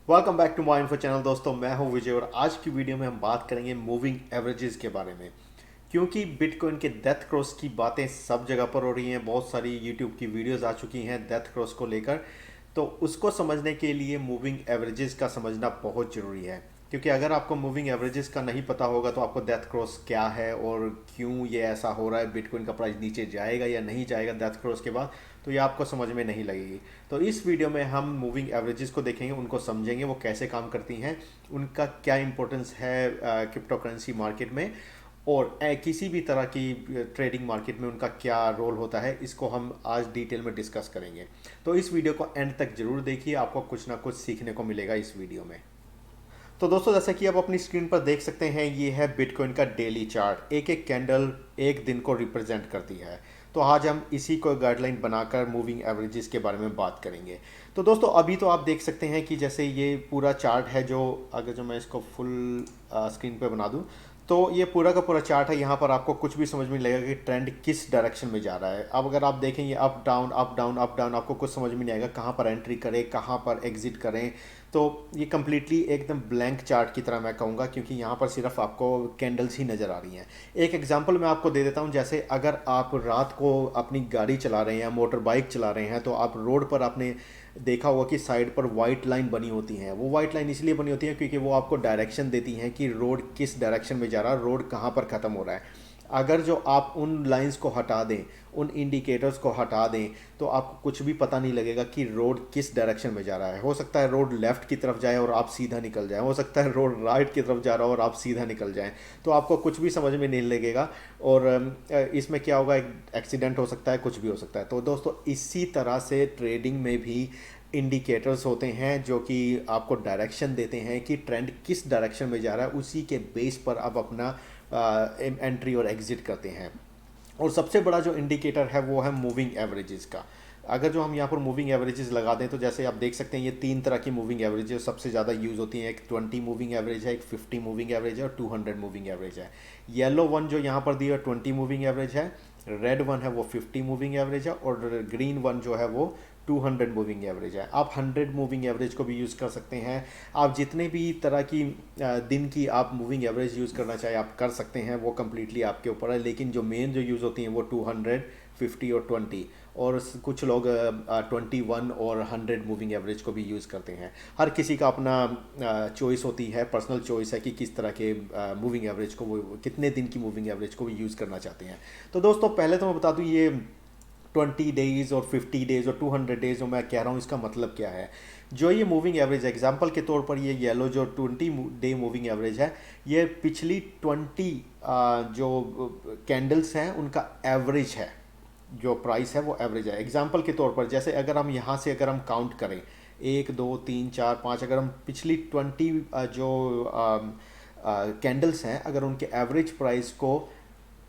Welcome back to my info channel. दोस्तों, मैं हूं विजय और आज की वीडियो में हम बात करेंगे मूविंग एवरेजेस के बारे में। क्योंकि बिटकॉइन के डेथ क्रॉस की बातें सब जगह पर हो रही हैं, बहुत सारी यूट्यूब की वीडियोस आ चुकी हैं डेथ क्रॉस को लेकर। तो उसको समझने के लिए मूविंग एवरेजेस का समझना बहुत ज़रूरी है। क्योंकि अगर आपको मूविंग एवरेजेस का नहीं पता होगा तो आपको डेथ क्रॉस क्या है और क्यों ये ऐसा हो रहा है, बिटकॉइन का प्राइस नीचे जाएगा या नहीं जाएगा डेथ क्रॉस के बाद, तो ये आपको समझ में नहीं लगेगी। तो इस वीडियो में हम मूविंग एवरेजेस को देखेंगे, उनको समझेंगे वो कैसे काम करती हैं, उनका क्या इंपॉर्टेंस है क्रिप्टो करेंसी मार्केट में, और किसी भी तरह की ट्रेडिंग मार्केट में उनका क्या रोल होता है, इसको हम आज डिटेल में डिस्कस करेंगे। तो इस वीडियो को एंड तक जरूर देखिए, आपको कुछ ना कुछ सीखने को मिलेगा इस वीडियो में। तो दोस्तों, जैसा कि आप अपनी स्क्रीन पर देख सकते हैं, ये है बिटकॉइन का डेली चार्ट। एक एक कैंडल एक दिन को रिप्रेजेंट करती है। तो आज हम इसी को गाइडलाइन बनाकर मूविंग एवरेजेस के बारे में बात करेंगे। तो दोस्तों, अभी तो आप देख सकते हैं कि जैसे ये पूरा चार्ट है, जो अगर जो मैं इसको फुल स्क्रीन पे बना दूं, तो ये पूरा का पूरा चार्ट है। यहाँ पर आपको कुछ भी समझ में नहीं लगेगा कि ट्रेंड किस डायरेक्शन में जा रहा है। अब अगर आप देखेंगे up down up down up down, आपको कुछ समझ में नहीं आएगा कहाँ पर एंट्री करें, कहाँ पर एग्जिट करें। तो ये कम्प्लीटली एकदम ब्लैंक चार्ट की तरह मैं कहूँगा, क्योंकि यहाँ पर सिर्फ आपको कैंडल्स ही नज़र आ रही हैं। एक एग्जांपल मैं आपको दे देता हूँ। जैसे अगर आप रात को अपनी गाड़ी चला रहे हैं या मोटर बाइक चला रहे हैं, तो आप रोड पर आपने देखा होगा कि साइड पर वाइट लाइन बनी होती हैं। वो वाइट लाइन इसलिए बनी होती है क्योंकि वो आपको डायरेक्शन देती हैं कि रोड किस डायरेक्शन में जा रहा है, रोड कहाँ पर ख़त्म हो रहा है। अगर जो आप उन लाइंस को हटा दें, उन इंडिकेटर्स को हटा दें, तो आपको कुछ भी पता नहीं लगेगा कि रोड किस डायरेक्शन में जा रहा है। हो सकता है रोड लेफ़्ट की तरफ जाए और आप सीधा निकल जाएं, हो सकता है रोड राइट की तरफ जा रहा हो और आप सीधा निकल जाएं। तो आपको कुछ भी समझ में नहीं लगेगा। और इसमें क्या होगा, एक एक्सीडेंट हो सकता है, कुछ भी हो सकता है। तो दोस्तों, इसी तरह से ट्रेडिंग में भी इंडिकेटर्स होते हैं जो कि आपको डायरेक्शन देते हैं कि ट्रेंड किस डायरेक्शन में जा रहा है। उसी के बेस पर आप अपना एंट्री और एग्जिट करते हैं। और सबसे बड़ा जो इंडिकेटर है वो है मूविंग एवरेजेस का। अगर जो हम यहाँ पर मूविंग एवरेजेस लगा दें, तो जैसे आप देख सकते हैं ये तीन तरह की मूविंग एवरेजेस सबसे ज़्यादा यूज़ होती हैं। एक 20 मूविंग एवरेज है, एक 50 मूविंग एवरेज है और 200 मूविंग एवरेज है। येलो वन जो यहाँ पर दी है 20 मूविंग एवरेज है, रेड वन है वो 50 मूविंग एवरेज है, और ग्रीन वन जो है वो 200 मूविंग एवरेज है। आप 100 मूविंग एवरेज को भी यूज़ कर सकते हैं। आप जितने भी तरह की दिन की आप मूविंग एवरेज यूज़ करना चाहे आप कर सकते हैं, वो कम्प्लीटली आपके ऊपर है। लेकिन जो मेन जो यूज़ होती हैं वो 200, 50 और 20, और कुछ लोग 21 और 100 मूविंग एवरेज को भी यूज़ करते हैं। हर किसी का अपना चॉइस होती है, पर्सनल चॉइस है कि किस तरह के मूविंग एवरेज को, वो कितने दिन की मूविंग एवरेज को भी यूज़ करना चाहते हैं। तो दोस्तों, पहले तो मैं बता दूं ये 20 डेज़ और 50 डेज़ और 200 डेज़ जो मैं कह रहा हूँ, इसका मतलब क्या है। जो ये मूविंग एवरेज एग्जांपल के तौर पर, ये येलो जो 20 डे मूविंग एवरेज है, ये पिछली 20 जो कैंडल्स हैं उनका एवरेज है। जो प्राइस है वो एवरेज है। एग्जांपल के तौर पर, जैसे अगर हम यहाँ से अगर हम काउंट करें 1 2 3 4 5, अगर हम पिछली 20 जो कैंडल्स हैं, अगर उनके एवरेज प्राइस को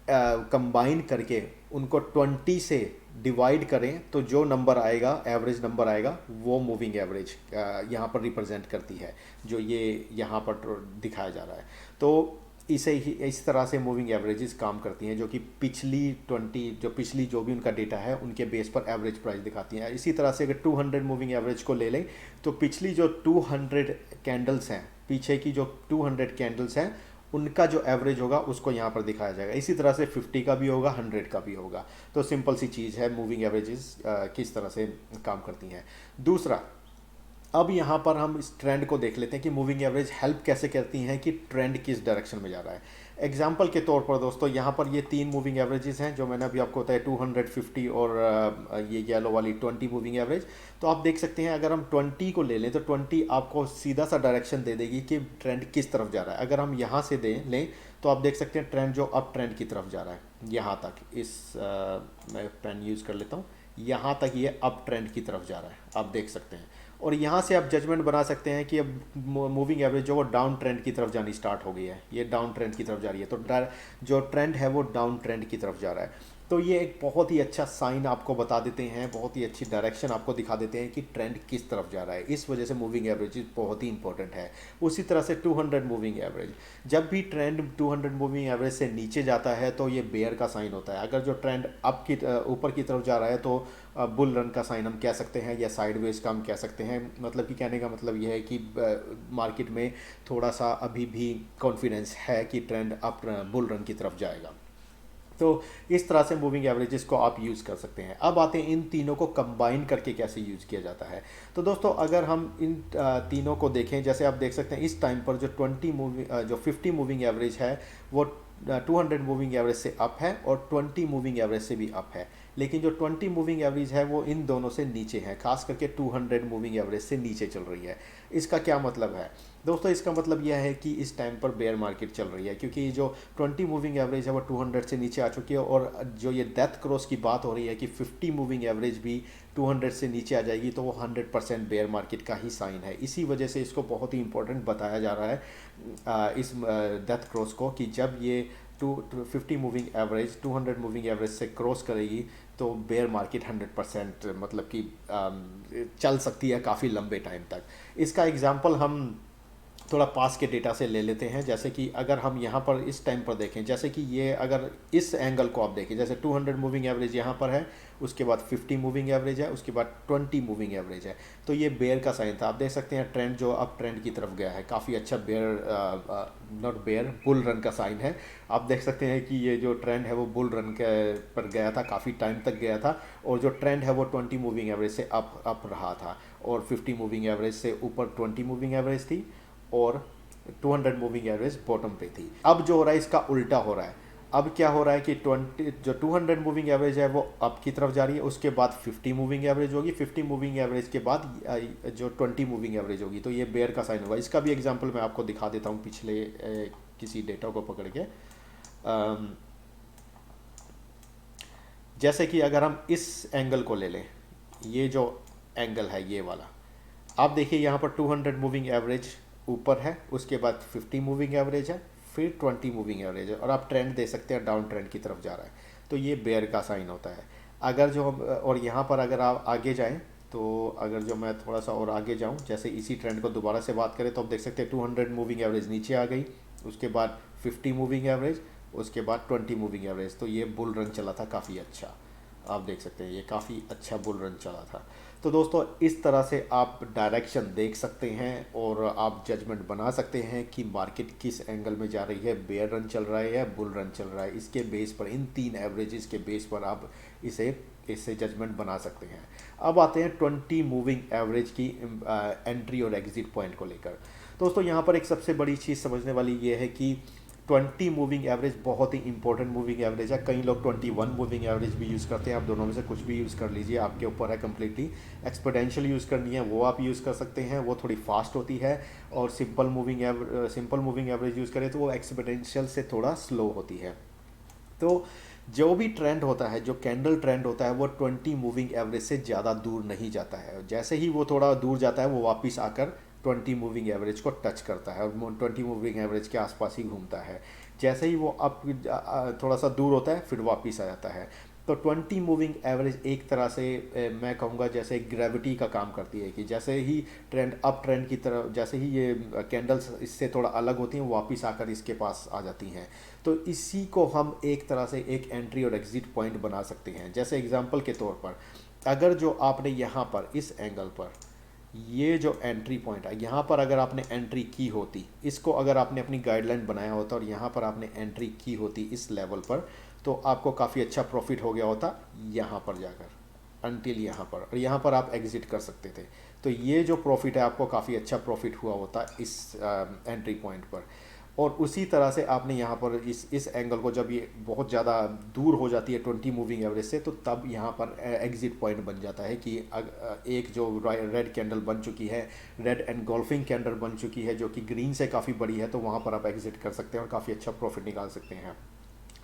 कंबाइन करके उनको 20 से डिवाइड करें, तो जो नंबर आएगा, एवरेज नंबर आएगा, वो मूविंग एवरेज यहाँ पर रिप्रेजेंट करती है, जो ये यहाँ पर दिखाया जा रहा है। तो इसे ही इस तरह से मूविंग एवरेजेस काम करती हैं, जो कि पिछली जो भी उनका डेटा है उनके बेस पर एवरेज प्राइस दिखाती हैं। इसी तरह से अगर 200 मूविंग एवरेज को ले लें, तो पिछली जो 200 कैंडल्स हैं, पीछे की जो 200 कैंडल्स हैं, उनका जो एवरेज होगा उसको यहाँ पर दिखाया जाएगा। इसी तरह से 50 का भी होगा, 100 का भी होगा। तो सिंपल सी चीज़ है मूविंग एवरेजेस किस तरह से काम करती हैं। दूसरा, अब यहाँ पर हम इस ट्रेंड को देख लेते हैं कि मूविंग एवरेज हेल्प कैसे करती हैं कि ट्रेंड किस डायरेक्शन में जा रहा है। एग्जाम्पल के तौर पर दोस्तों, यहाँ पर ये तीन मूविंग एवरेजेस हैं जो मैंने अभी आपको बताया, 200, 50 और ये येलो वाली 20 मूविंग एवरेज। तो आप देख सकते हैं, अगर हम 20 को ले लें तो 20 आपको सीधा सा डायरेक्शन दे देगी कि ट्रेंड किस तरफ जा रहा है। अगर हम यहाँ से लें तो आप देख सकते हैं ट्रेंड जो अप ट्रेंड की तरफ जा रहा है। यहाँ तक मैं पेन यूज़ कर लेता हूँ, यहाँ तक ये अप ट्रेंड की तरफ जा रहा है, आप देख सकते हैं। और यहाँ से आप जजमेंट बना सकते हैं कि अब मूविंग एवरेज जो वो डाउन ट्रेंड की तरफ जानी स्टार्ट हो गई है, ये डाउन ट्रेंड की तरफ जा रही है। तो जो ट्रेंड है वो डाउन ट्रेंड की तरफ जा रहा है। तो ये एक बहुत ही अच्छा साइन आपको बता देते हैं, बहुत ही अच्छी डायरेक्शन आपको दिखा देते हैं कि ट्रेंड किस तरफ जा रहा है। इस वजह से मूविंग एवरेज बहुत ही इंपॉर्टेंट है। उसी तरह से 200 मूविंग एवरेज, जब भी ट्रेंड 200 मूविंग एवरेज से नीचे जाता है तो ये बेयर का साइन होता है। अगर जो ट्रेंड अप की ऊपर की तरफ जा रहा है तो बुल रन का साइन हम कह सकते हैं, या साइडवेज का हम कह सकते हैं। मतलब कि कहने का मतलब ये है कि मार्केट में थोड़ा सा अभी भी कॉन्फिडेंस है कि ट्रेंड अप बुल रन की तरफ जाएगा। तो इस तरह से मूविंग एवरेजेस को आप यूज़ कर सकते हैं। अब आते हैं इन तीनों को कंबाइन करके कैसे यूज़ किया जाता है। तो दोस्तों अगर हम इन तीनों को देखें, जैसे आप देख सकते हैं इस टाइम पर जो 50 मूविंग एवरेज है वो 200 मूविंग एवरेज से अप है और 20 मूविंग एवरेज से भी अप है। लेकिन जो 20 मूविंग एवरेज है वो इन दोनों से नीचे है, खास करके 200 मूविंग एवरेज से नीचे चल रही है। इसका क्या मतलब है दोस्तों? इसका मतलब यह है कि इस टाइम पर बेयर मार्केट चल रही है, क्योंकि जो 20 मूविंग एवरेज है वो 200 से नीचे आ चुकी है। और जो ये डेथ क्रॉस की बात हो रही है कि 50 मूविंग एवरेज भी 200 से नीचे आ जाएगी, तो वो 100% बेयर मार्केट का ही साइन है। इसी वजह से इसको बहुत ही इंपॉर्टेंट बताया जा रहा है इस डेथ क्रॉस को, कि जब ये 50 मूविंग एवरेज 200 मूविंग एवरेज से क्रॉस करेगी तो बेयर मार्केट 100% मतलब कि चल सकती है काफ़ी लंबे टाइम तक। इसका एग्जांपल हम थोड़ा पास के डेटा से ले लेते हैं। जैसे कि अगर हम यहाँ पर इस टाइम पर देखें, जैसे कि ये अगर इस एंगल को आप देखें, जैसे 200 मूविंग एवरेज यहाँ पर है, उसके बाद 50 मूविंग एवरेज है, उसके बाद 20 मूविंग एवरेज है, तो ये बेयर का साइन था। आप देख सकते हैं ट्रेंड जो अब ट्रेंड की तरफ गया है, काफ़ी अच्छा नॉट बेयर बुल रन का साइन है। आप देख सकते हैं कि ये जो ट्रेंड है वो बुल रन के पर गया था, काफ़ी टाइम तक गया था, और जो ट्रेंड है वो 20 मूविंग एवरेज से अप रहा था, और 50 मूविंग एवरेज से ऊपर 20 मूविंग एवरेज थी, और 200 मूविंग एवरेज बॉटम पे थी। अब जो हो रहा है इसका उल्टा हो रहा है। अब क्या हो रहा है कि 200 मूविंग एवरेज है वो अप की तरफ जा रही है, उसके बाद 50 मूविंग एवरेज होगी, 50 मूविंग एवरेज के बाद जो 20 मूविंग एवरेज होगी, तो ये बेयर का साइन होगा। इसका भी एग्जांपल मैं आपको दिखा देता हूँ पिछले किसी डेटा को पकड़ के। जैसे कि अगर हम इस एंगल को ले लें, ये जो एंगल है ये वाला, आप देखिए यहाँ पर 200 मूविंग एवरेज ऊपर है, उसके बाद 50 मूविंग एवरेज है, फिर 20 मूविंग एवरेज है, और आप ट्रेंड दे सकते हैं डाउन ट्रेंड की तरफ जा रहा है, तो ये बेयर का साइन होता है। अगर जो हम और यहाँ पर अगर आप आगे जाएं, तो अगर जो मैं थोड़ा सा और आगे जाऊं, जैसे इसी ट्रेंड को दोबारा से बात करें, तो आप देख सकते हैं 200 मूविंग एवरेज नीचे आ गई, उसके बाद 50 मूविंग एवरेज, उसके बाद 20 मूविंग एवरेज, तो ये बुल रन चला था काफ़ी अच्छा। आप देख सकते हैं ये काफ़ी अच्छा बुल रन चला था। तो दोस्तों इस तरह से आप डायरेक्शन देख सकते हैं और आप जजमेंट बना सकते हैं कि मार्केट किस एंगल में जा रही है, बेयर रन चल रहा है या बुल रन चल रहा है। इसके बेस पर, इन तीन एवरेजेस के बेस पर आप इससे जजमेंट बना सकते हैं। अब आते हैं 20 मूविंग एवरेज की एंट्री और एग्जिट पॉइंट को लेकर। दोस्तों यहाँ पर एक सबसे बड़ी चीज़ समझने वाली ये है कि 20 मूविंग एवरेज बहुत ही इंपॉर्टेंट मूविंग एवरेज है। कई लोग 21 मूविंग एवरेज भी यूज़ करते हैं, आप दोनों में से कुछ भी यूज़ कर लीजिए, आपके ऊपर है कम्प्लीटली। एक्सपोनेंशियल यूज़ करनी है वो आप यूज़ कर सकते हैं, वो थोड़ी फास्ट होती है, और सिंपल मूविंग एवरेज यूज़ करें तो वो एक्सपोनेंशियल से थोड़ा स्लो होती है। तो जो भी ट्रेंड होता है, जो कैंडल ट्रेंड होता है, वो 20 मूविंग एवरेज से ज़्यादा दूर नहीं जाता है। जैसे ही वो थोड़ा दूर जाता है वो वापस आकर 20 मूविंग एवरेज को टच करता है और 20 मूविंग एवरेज के आसपास ही घूमता है। जैसे ही वो अप थोड़ा सा दूर होता है फिर वापस आ जाता है। तो 20 मूविंग एवरेज एक तरह से मैं कहूँगा जैसे ग्रेविटी का काम करती है, कि जैसे ही ट्रेंड अप ट्रेंड की तरफ, जैसे ही ये कैंडल्स इससे थोड़ा अलग होती हैं, वापस आकर इसके पास आ जाती हैं। तो इसी को हम एक तरह से एक एंट्री और एग्जिट पॉइंट बना सकते हैं। जैसे एग्जांपल के तौर पर, अगर जो आपने यहाँ पर इस एंगल पर ये जो एंट्री पॉइंट है, यहाँ पर अगर आपने एंट्री की होती, इसको अगर आपने अपनी गाइडलाइन बनाया होता और यहाँ पर आपने एंट्री की होती इस लेवल पर, तो आपको काफ़ी अच्छा प्रॉफिट हो गया होता यहाँ पर जाकर अनटिल यहाँ पर, और यहाँ पर आप एग्ज़िट कर सकते थे। तो ये जो प्रॉफिट है आपको काफ़ी अच्छा प्रॉफिट हुआ होता इस एंट्री पॉइंट पर। और उसी तरह से आपने यहाँ पर इस एंगल को, जब ये बहुत ज़्यादा दूर हो जाती है 20 मूविंग एवरेज से, तो तब यहाँ पर एग्जिट पॉइंट बन जाता है कि एक जो रेड कैंडल बन चुकी है, रेड एनगल्फिंग कैंडल बन चुकी है जो कि ग्रीन से काफ़ी बड़ी है, तो वहाँ पर आप एग्जिट कर सकते हैं और काफ़ी अच्छा प्रॉफिट निकाल सकते हैं।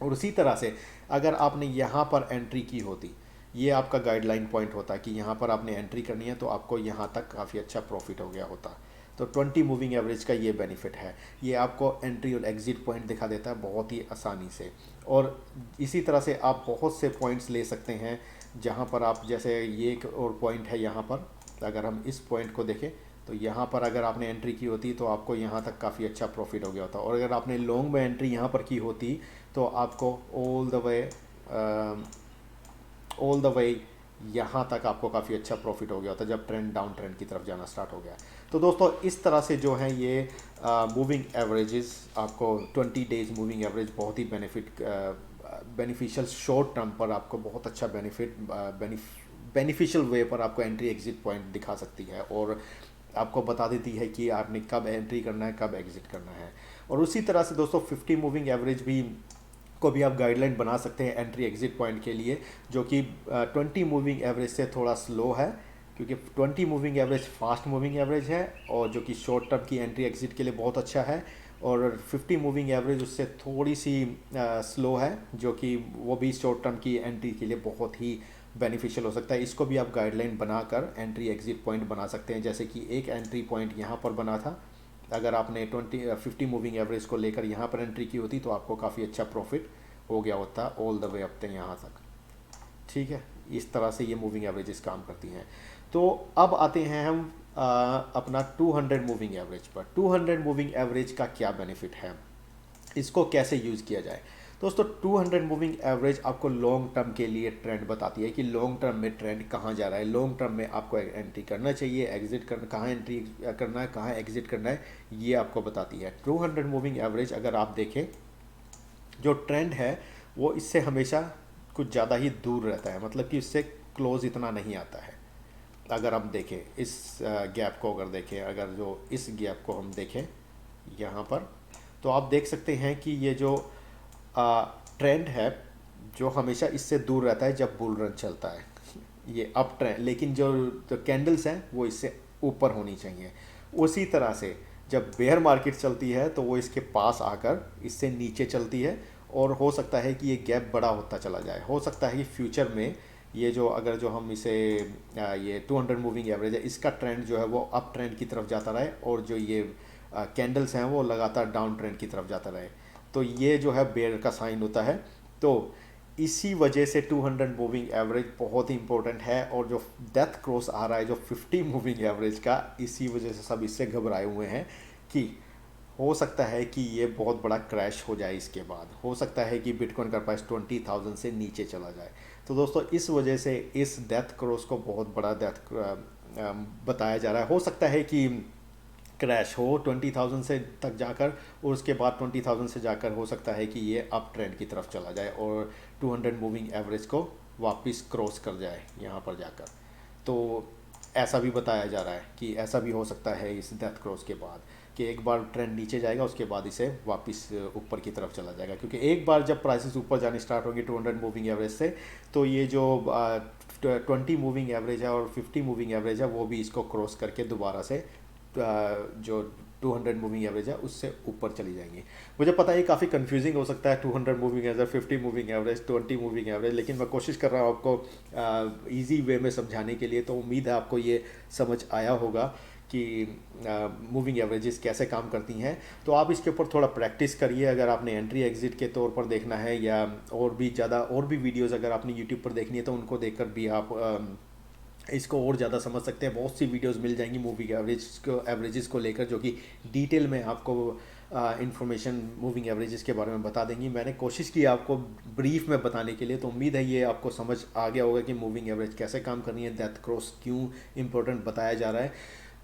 और उसी तरह से अगर आपने यहाँ पर एंट्री की होती, ये आपका गाइडलाइन पॉइंट होता है कि यहाँ पर आपने एंट्री करनी है, तो आपको यहाँ तक काफ़ी अच्छा प्रॉफिट हो गया होता। तो 20 मूविंग एवरेज का ये बेनिफिट है, ये आपको एंट्री और एग्जिट पॉइंट दिखा देता है बहुत ही आसानी से। और इसी तरह से आप बहुत से पॉइंट्स ले सकते हैं जहाँ पर आप, जैसे ये एक और पॉइंट है यहाँ पर, अगर हम इस पॉइंट को देखें तो यहाँ पर अगर आपने एंट्री की होती तो आपको यहाँ तक काफ़ी अच्छा प्रॉफिट हो गया होता, और अगर आपने लॉन्ग में एंट्री यहाँ पर की होती तो आपको ऑल द वे यहाँ तक आपको काफ़ी अच्छा प्रॉफिट हो गया होता जब ट्रेंड डाउन ट्रेंड की तरफ जाना स्टार्ट हो गया। तो दोस्तों इस तरह से जो है ये मूविंग एवरेजेस आपको 20 डेज मूविंग एवरेज बहुत ही बेनिफिशियल शॉर्ट टर्म पर आपको बहुत अच्छा बेनिफिशियल वे पर आपको एंट्री एग्जिट पॉइंट दिखा सकती है, और आपको बता देती है कि आपने कब एंट्री करना है कब एग्जिट करना है। और उसी तरह से दोस्तों 50 मूविंग एवरेज को भी आप गाइडलाइन बना सकते हैं एंट्री एग्जिट पॉइंट के लिए, जो कि 20 मूविंग एवरेज से थोड़ा स्लो है, क्योंकि 20 moving average fast moving average है और जो कि शॉर्ट टर्म की एंट्री एग्जिट के लिए बहुत अच्छा है, और 50 मूविंग एवरेज उससे थोड़ी सी स्लो है, जो कि वो भी शॉर्ट टर्म की एंट्री के लिए बहुत ही बेनिफिशियल हो सकता है। इसको भी आप गाइडलाइन बनाकर एंट्री एग्जिट पॉइंट बना सकते हैं, जैसे कि एक एंट्री पॉइंट यहाँ पर बना था, अगर आपने 50 मूविंग एवरेज को लेकर यहाँ पर एंट्री की होती तो आपको काफ़ी अच्छा प्रॉफिट हो गया होता ऑल द वे अप तक यहाँ तक। ठीक है, इस तरह से ये मूविंग एवरेजेस काम करती हैं। तो अब आते हैं हम अपना 200 मूविंग एवरेज पर। 200 मूविंग एवरेज का क्या बेनिफिट है, इसको कैसे यूज़ किया जाए। दोस्तों 200 मूविंग एवरेज आपको लॉन्ग टर्म के लिए ट्रेंड बताती है कि लॉन्ग टर्म में ट्रेंड कहाँ जा रहा है, लॉन्ग टर्म में आपको एंट्री करना चाहिए, एग्जिट करना, कहाँ एंट्री करना है, कहाँ एग्जिट करना है, ये आपको बताती है। 200 मूविंग एवरेज अगर आप देखें, जो ट्रेंड है वो इससे हमेशा कुछ ज़्यादा ही दूर रहता है, मतलब कि इससे क्लोज इतना नहीं आता है। अगर हम देखें इस गैप को, अगर देखें, अगर जो इस गैप को हम देखें यहाँ पर, तो आप देख सकते हैं कि ये जो ट्रेंड है जो हमेशा इससे दूर रहता है जब बुल रन चलता है, ये अप ट्रेंड, लेकिन जो कैंडल्स हैं वो इससे ऊपर होनी चाहिए। उसी तरह से जब बेयर मार्केट चलती है तो वो इसके पास आकर इससे नीचे चलती है, और हो सकता है कि ये गैप बड़ा होता चला जाए। हो सकता है कि फ्यूचर में ये जो, अगर जो हम इसे ये 200 मूविंग एवरेज है, इसका ट्रेंड जो है वो अप ट्रेंड की तरफ जाता रहे, और जो ये कैंडल्स हैं वो लगातार डाउन ट्रेंड की तरफ जाता रहे, तो ये जो है बेयर का साइन होता है। तो इसी वजह से 200 मूविंग एवरेज बहुत ही इंपॉर्टेंट है, और जो डेथ क्रॉस आ रहा है जो 50 मूविंग एवरेज का, इसी वजह से सब इससे घबराए हुए हैं कि हो सकता है कि ये बहुत बड़ा क्रैश हो जाए, इसके बाद हो सकता है कि बिटकॉइन का प्राइस 20,000 से नीचे चला जाए। तो दोस्तों इस वजह से इस डेथ क्रॉस को बहुत बड़ा डेथ बताया जा रहा है। हो सकता है कि क्रैश हो 20,000 से तक जाकर, और उसके बाद 20,000 से जाकर हो सकता है कि ये अप ट्रेंड की तरफ चला जाए और 200 मूविंग एवरेज को वापस क्रॉस कर जाए यहाँ पर जाकर। तो ऐसा भी बताया जा रहा है कि ऐसा भी हो सकता है इस डेथ क्रॉस के बाद, कि एक बार ट्रेंड नीचे जाएगा उसके बाद इसे वापस ऊपर की तरफ चला जाएगा, क्योंकि एक बार जब प्राइसेस ऊपर जाने स्टार्ट होंगे 200 मूविंग एवरेज से, तो ये जो 20 मूविंग एवरेज है और 50 मूविंग एवरेज है वो भी इसको क्रॉस करके दोबारा से जो 200 मूविंग एवरेज है उससे ऊपर चली जाएंगी। मुझे पता है ये काफ़ी कंफ्यूजिंग हो सकता है 200 moving average, 50 moving average, 20 moving average, लेकिन मैं कोशिश कर रहा हूँ आपको इजी वे में समझाने के लिए। तो उम्मीद है आपको ये समझ आया होगा कि मूविंग एवरेजेस कैसे काम करती हैं। तो आप इसके ऊपर थोड़ा प्रैक्टिस करिए, अगर आपने एंट्री एग्जिट के तौर पर देखना है, या और भी ज़्यादा और भी वीडियोज़ अगर आपने यूट्यूब पर देखनी है तो उनको देखकर भी आप इसको और ज़्यादा समझ सकते हैं। बहुत सी वीडियोस मिल जाएंगी मूविंग एवरेजेस को लेकर, जो कि डिटेल में आपको इन्फॉर्मेशन मूविंग एवरेजेस के बारे में बता देंगी। मैंने कोशिश की आपको ब्रीफ में बताने के लिए, तो उम्मीद है ये आपको समझ आ गया होगा कि मूविंग एवरेज कैसे काम करनी है, डेथ क्रॉस क्यों इंपॉर्टेंट बताया जा रहा है।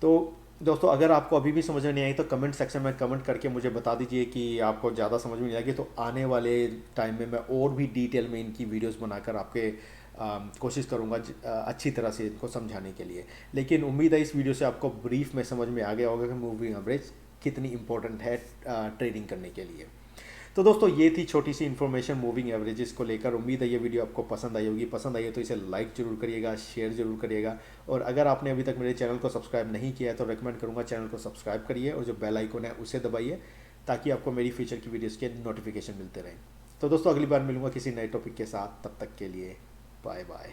तो दोस्तों अगर आपको अभी भी समझ में नहीं आई तो कमेंट सेक्शन में कमेंट करके मुझे बता दीजिए कि आपको ज़्यादा समझ में नहीं आएगी, तो आने वाले टाइम में मैं और भी डिटेल में इनकी वीडियोस बनाकर आपके कोशिश करूँगा अच्छी तरह से इनको समझाने के लिए। लेकिन उम्मीद है इस वीडियो से आपको ब्रीफ में समझ में आ गया होगा कि मूविंग एवरेज कितनी इंपॉर्टेंट है ट्रेडिंग करने के लिए। तो दोस्तों ये थी छोटी सी इन्फॉर्मेशन मूविंग एवरेजेस को लेकर। उम्मीद है ये वीडियो आपको पसंद आई होगी। पसंद आई है तो इसे लाइक ज़रूर करिएगा, शेयर ज़रूर करिएगा, और अगर आपने अभी तक मेरे चैनल को सब्सक्राइब नहीं किया है तो रेकमेंड करूँगा चैनल को सब्सक्राइब करिए, और जो बेल आइकन है उसे दबाइए ताकि आपको मेरी फ्यूचर की वीडियोज़ के नोटिफिकेशन मिलते रहें। तो दोस्तों अगली बार मिलूंगा किसी नए टॉपिक के साथ, तब तक के लिए बाय बाय।